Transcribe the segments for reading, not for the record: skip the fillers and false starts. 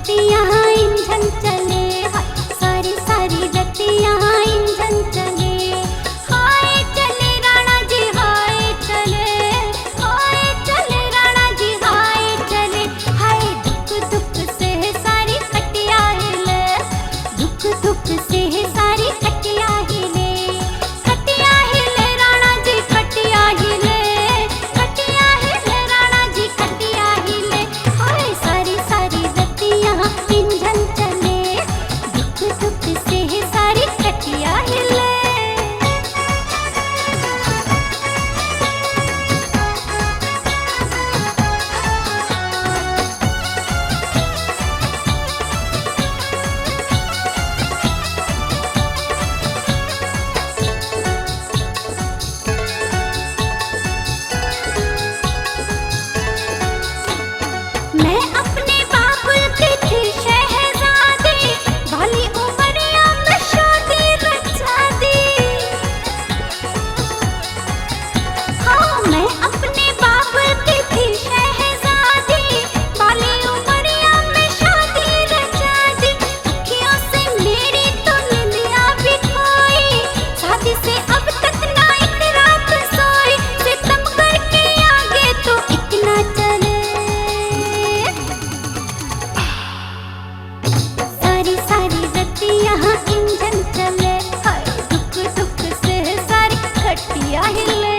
रतियाँ engine चले, हाय सारी सारी रतियाँ इंजन चले। हाय चले राणा जी हाय चले, हाय चले राणा जी हाय चले। हाय दुख दुख से सारी खटिया हिले, दुख दुख से सारी खटिया हिले। खटिया हिले राणा जी खटिया हिले, खटिया हिले राणा जी खटिया हिले। हाय सारी सारी रतियाँ इंजन चले, दुख दुख से सारी खटिया हिले। मैं अपने बाबुल की थी शहजादी, भली उमरिया में शादी रचा दी। हाँ मैं अपने बाबुल की थी शहजादी, भली उमरिया में शादी रचा दी। अखियों से मेरी तो निंदिया भी खोई, शादी से अब तक ना एक रात सोई। सितम करके आगे तो इतना चले, सारी सारी रतियाँ इंजन चले। हाय दुख दुख से सारी खटिया हिले।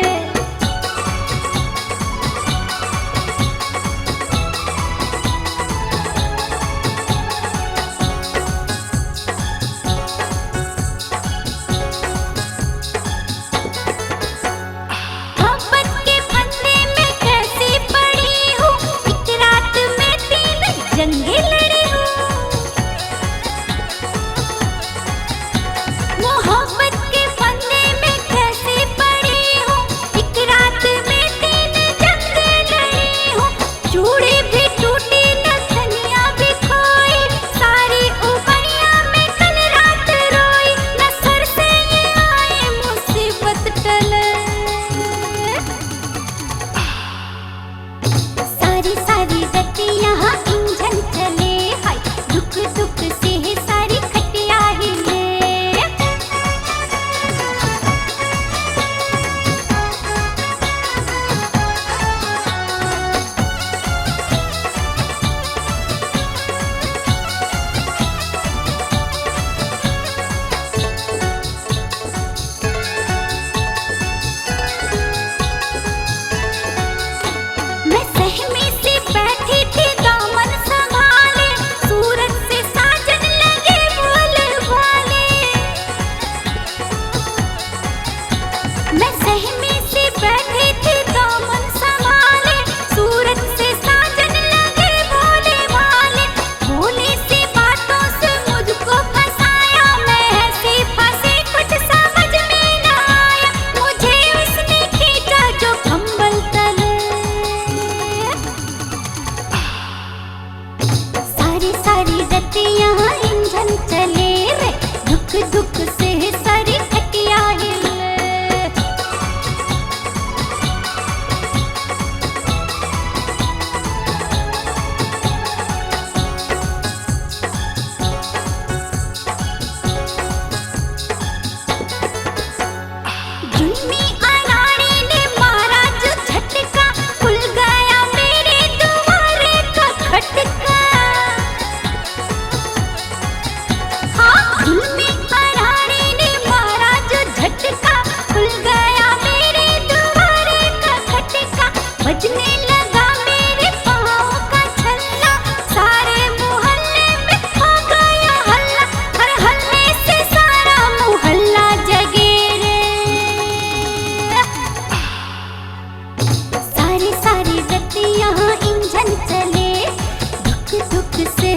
मोहब्बत के फंदे में कैसी पड़ी हूँ, एक रात में 3 जंगे लड़ी हूँ। मोहब्बत के फंदे में कैसी पड़ी हूँ, एक रात में 3 जंगे लड़ी हूँ। चूड़ी भी टूटी नथनिया भी खोई, सारी उमरिया में कल रात रोई। न सर से ये आए मुसीबत टले, सारी सारी रतियाँ इंजन चले। हाय दुख दुख से सारी खटिया हिले। मैं सहमी सी बैठी थी दामन संभाले, सूरज से साजन लगे बोले भाले। मैं सहमी सी बैठी थी दामन संभाले, सूरज से साजन लगे बोले भाले। भोली सी बातों से मुझको फंसाया, मैं ऐसी फंसी कुछ समझ में न आया। मुझे उसने खींचा जो कंबल तले, सारी सारी रतियाँ इंजन चले रे, दुख दुख से सारी खटिया हिले। जुल्मी अनाड़ी ने मारा जो झटका, खुल गया मेरे द्वारे का खटका। हाँ जुल्मी अनाड़ी ने मारा जो झटका, खुल गया मेरे द्वारे का खटका। बजने लगा मेरे पाँव का छल्ला, सारे मोहल्ले में हो गया हल्ला। हर हल्ले से सारा मोहल्ला जगे रे, सारी सारी रतियाँ इंजन चले, दुख दुख से